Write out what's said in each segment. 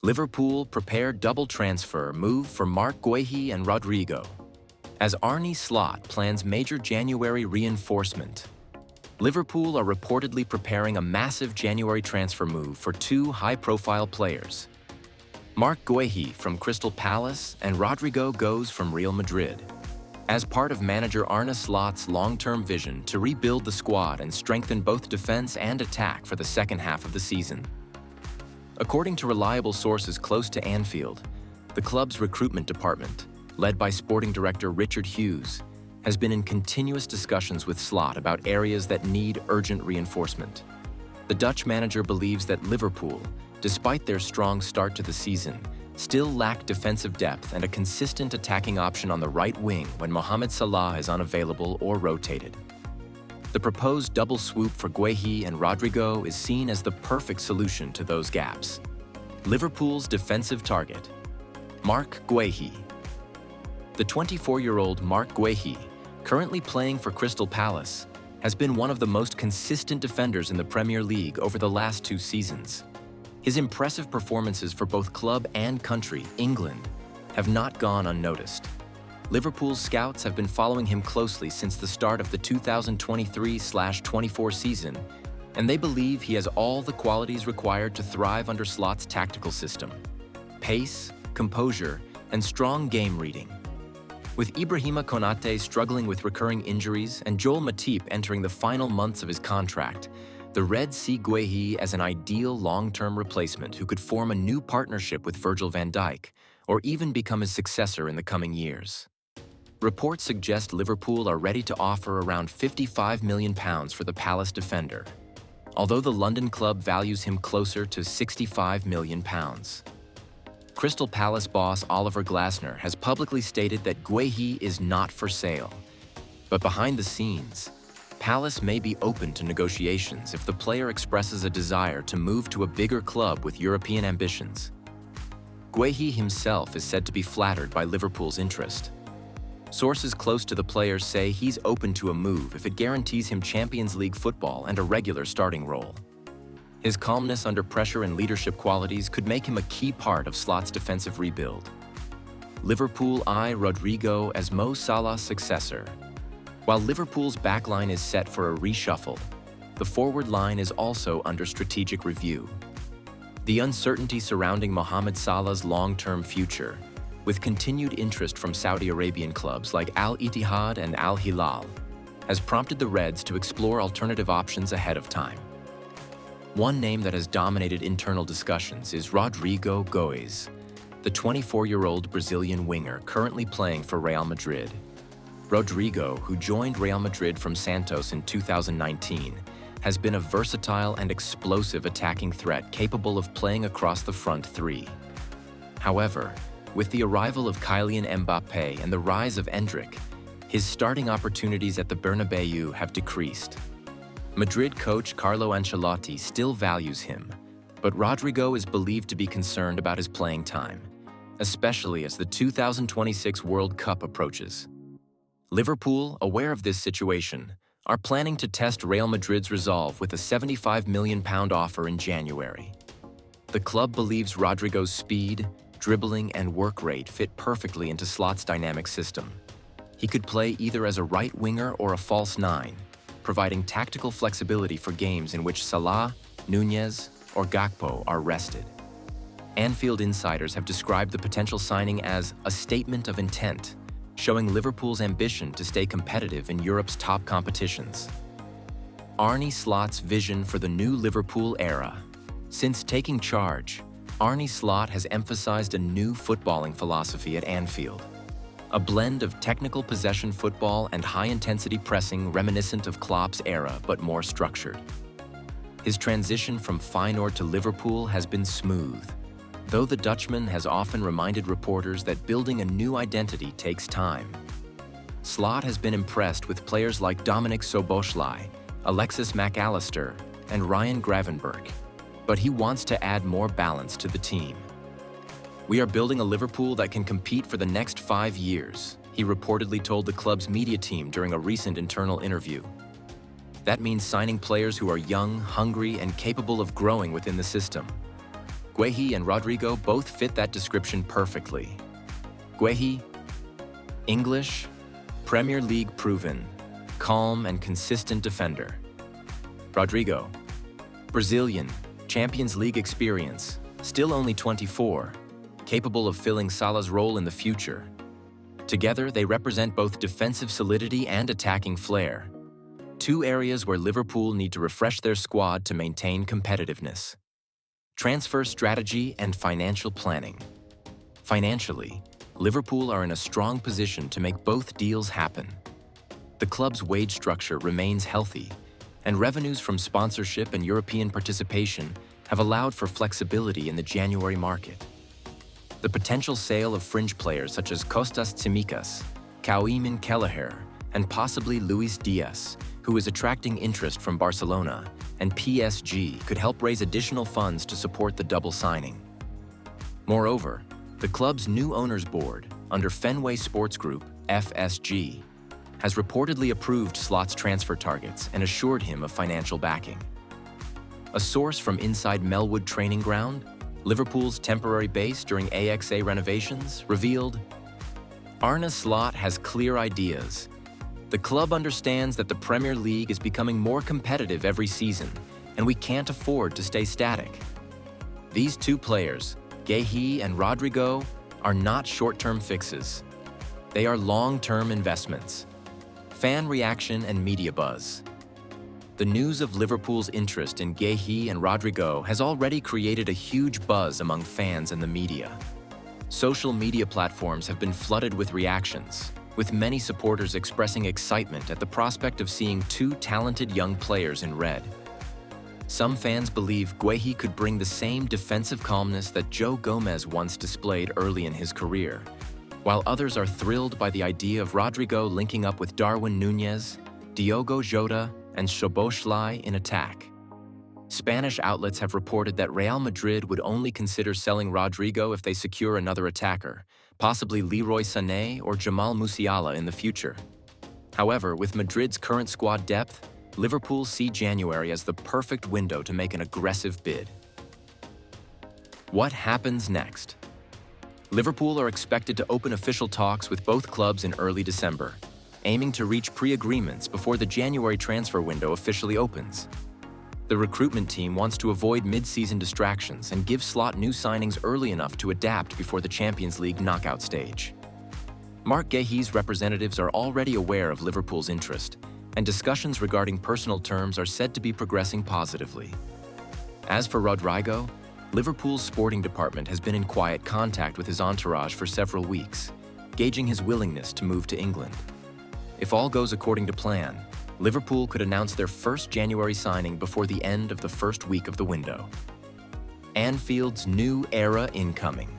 Liverpool prepare double transfer move for Marc Guehi and Rodrygo. As Arne Slot plans major January reinforcement, Liverpool are reportedly preparing a massive January transfer move for two high-profile players. Marc Guehi from Crystal Palace and Rodrygo goes from Real Madrid. As part of manager Arne Slot's long-term vision to rebuild the squad and strengthen both defense and attack for the second half of the season. According to reliable sources close to Anfield, the club's recruitment department, led by sporting director Richard Hughes, has been in continuous discussions with Slot about areas that need urgent reinforcement. The Dutch manager believes that Liverpool, despite their strong start to the season, still lack defensive depth and a consistent attacking option on the right wing when Mohamed Salah is unavailable or rotated. The proposed double swoop for Guéhi and Rodrygo is seen as the perfect solution to those gaps. Liverpool's defensive target, Marc Guehi. The 24-year-old Marc Guehi, currently playing for Crystal Palace, has been one of the most consistent defenders in the Premier League over the last 2 seasons. His impressive performances for both club and country, England, have not gone unnoticed. Liverpool's scouts have been following him closely since the start of the 2023/24 season, and they believe he has all the qualities required to thrive under Slot's tactical system: pace, composure, and strong game reading. With Ibrahima Konate struggling with recurring injuries and Joel Matip entering the final months of his contract, the Reds see Guehi as an ideal long-term replacement who could form a new partnership with Virgil van Dijk, or even become his successor in the coming years. Reports suggest Liverpool are ready to offer around £55 million for the Palace defender, although the London club values him closer to £65 million. Crystal Palace boss Oliver Glasner has publicly stated that Guehi is not for sale. But behind the scenes, Palace may be open to negotiations if the player expresses a desire to move to a bigger club with European ambitions. Guehi himself is said to be flattered by Liverpool's interest. Sources close to the player say he's open to a move if it guarantees him Champions League football and a regular starting role. His calmness under pressure and leadership qualities could make him a key part of Slot's defensive rebuild. Liverpool eye Rodrygo as Mo Salah's successor. While Liverpool's backline is set for a reshuffle, the forward line is also under strategic review. The uncertainty surrounding Mohamed Salah's long-term future, with continued interest from Saudi Arabian clubs like Al Ittihad and Al Hilal, has prompted the Reds to explore alternative options ahead of time. One name that has dominated internal discussions is Rodrygo Goes, the 24-year-old Brazilian winger currently playing for Real Madrid. Rodrygo, who joined Real Madrid from Santos in 2019, has been a versatile and explosive attacking threat capable of playing across the front three. However, with the arrival of Kylian Mbappé and the rise of Endrick, his starting opportunities at the Bernabeu have decreased. Madrid coach Carlo Ancelotti still values him, but Rodrygo is believed to be concerned about his playing time, especially as the 2026 World Cup approaches. Liverpool, aware of this situation, are planning to test Real Madrid's resolve with a £75 million offer in January. The club believes Rodrygo's speed, dribbling, and work rate fit perfectly into Slot's dynamic system. He could play either as a right winger or a false nine, providing tactical flexibility for games in which Salah, Nunez, or Gakpo are rested. Anfield insiders have described the potential signing as a statement of intent, showing Liverpool's ambition to stay competitive in Europe's top competitions. Arne Slot's vision for the new Liverpool era. Since taking charge, Arne Slot has emphasized a new footballing philosophy at Anfield, a blend of technical possession football and high-intensity pressing reminiscent of Klopp's era but more structured. His transition from Feyenoord to Liverpool has been smooth, though the Dutchman has often reminded reporters that building a new identity takes time. Slot has been impressed with players like Dominic Szoboszlai, Alexis Mac Allister, and Ryan Gravenberch, but he wants to add more balance to the team. "We are building a Liverpool that can compete for the next 5 years," he reportedly told the club's media team during a recent internal interview. That means signing players who are young, hungry, and capable of growing within the system. Guéhi and Rodrygo both fit that description perfectly. Guéhi, English, Premier League proven, calm and consistent defender. Rodrygo, Brazilian, Champions League experience, still only 24, capable of filling Salah's role in the future. Together, they represent both defensive solidity and attacking flair, two areas where Liverpool need to refresh their squad to maintain competitiveness. Transfer strategy and financial planning. Financially, Liverpool are in a strong position to make both deals happen. The club's wage structure remains healthy, and revenues from sponsorship and European participation have allowed for flexibility in the January market. The potential sale of fringe players such as Kostas Tsimikas, Kauimin Kelleher, and possibly Luis Diaz, who is attracting interest from Barcelona, and PSG could help raise additional funds to support the double signing. Moreover, the club's new owners board, under Fenway Sports Group, FSG, has reportedly approved Slot's transfer targets and assured him of financial backing. A source from inside Melwood Training Ground, Liverpool's temporary base during AXA renovations, revealed, Arne Slot has clear ideas. The club understands that the Premier League is becoming more competitive every season, and we can't afford to stay static. These two players, Guéhi and Rodrygo, are not short-term fixes. They are long-term investments. Fan reaction and media buzz. The news of Liverpool's interest in Guéhi and Rodrygo has already created a huge buzz among fans and the media. Social media platforms have been flooded with reactions, with many supporters expressing excitement at the prospect of seeing two talented young players in red. Some fans believe Guéhi could bring the same defensive calmness that Joe Gomez once displayed early in his career, while others are thrilled by the idea of Rodrygo linking up with Darwin Núñez, Diogo Jota, and Szoboszlai in attack. Spanish outlets have reported that Real Madrid would only consider selling Rodrygo if they secure another attacker, possibly Leroy Sané or Jamal Musiala in the future. However, with Madrid's current squad depth, Liverpool see January as the perfect window to make an aggressive bid. What happens next? Liverpool are expected to open official talks with both clubs in early December, aiming to reach pre-agreements before the January transfer window officially opens. The recruitment team wants to avoid mid-season distractions and give Slot new signings early enough to adapt before the Champions League knockout stage. Marc Guehi's representatives are already aware of Liverpool's interest, and discussions regarding personal terms are said to be progressing positively. As for Rodrygo, Liverpool's sporting department has been in quiet contact with his entourage for several weeks, gauging his willingness to move to England. If all goes according to plan, Liverpool could announce their first January signing before the end of the first week of the window. Anfield's new era incoming.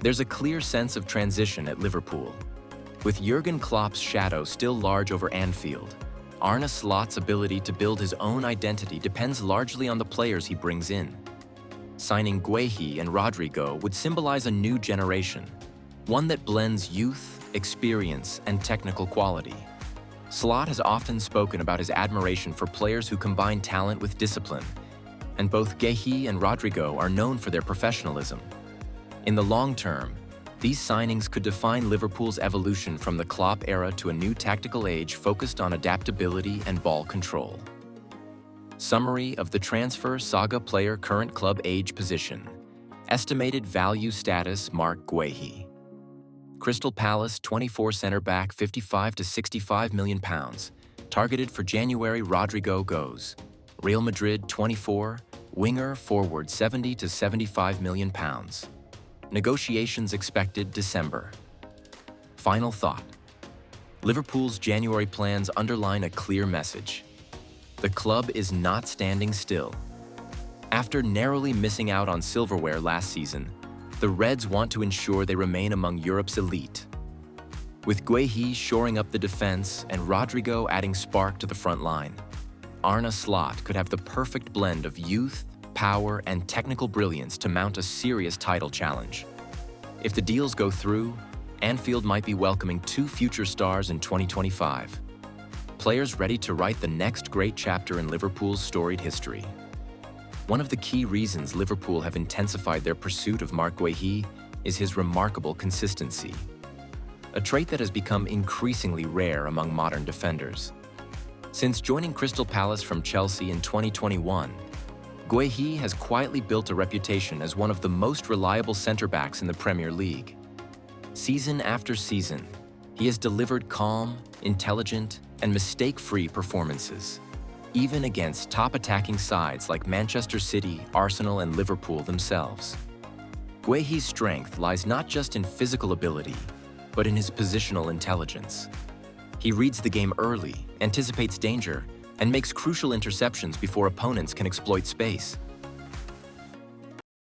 There's a clear sense of transition at Liverpool. With Jurgen Klopp's shadow still large over Anfield, Arne Slot's ability to build his own identity depends largely on the players he brings in. Signing Guéhi and Rodrygo would symbolize a new generation, one that blends youth, experience, and technical quality. Slot has often spoken about his admiration for players who combine talent with discipline, and both Guéhi and Rodrygo are known for their professionalism. In the long term, these signings could define Liverpool's evolution from the Klopp era to a new tactical age focused on adaptability and ball control. Summary of the transfer saga player current club age position. Estimated value status Marc Guehi. Crystal Palace 24 center-back 55 to 65 million pounds. Targeted for January Rodrygo goes. Real Madrid 24, winger forward 70 to 75 million pounds. Negotiations expected December. Final thought. Liverpool's January plans underline a clear message. The club is not standing still. After narrowly missing out on silverware last season, the Reds want to ensure they remain among Europe's elite. With Guéhi shoring up the defense and Rodrygo adding spark to the front line, Arne Slot could have the perfect blend of youth, power, and technical brilliance to mount a serious title challenge. If the deals go through, Anfield might be welcoming two future stars in 2025. Players ready to write the next great chapter in Liverpool's storied history. One of the key reasons Liverpool have intensified their pursuit of Marc Guehi is his remarkable consistency, a trait that has become increasingly rare among modern defenders. Since joining Crystal Palace from Chelsea in 2021, Guéhi has quietly built a reputation as one of the most reliable centre-backs in the Premier League. Season after season, he has delivered calm, intelligent, and mistake-free performances, even against top attacking sides like Manchester City, Arsenal, and Liverpool themselves. Guéhi's strength lies not just in physical ability, but in his positional intelligence. He reads the game early, anticipates danger, and makes crucial interceptions before opponents can exploit space.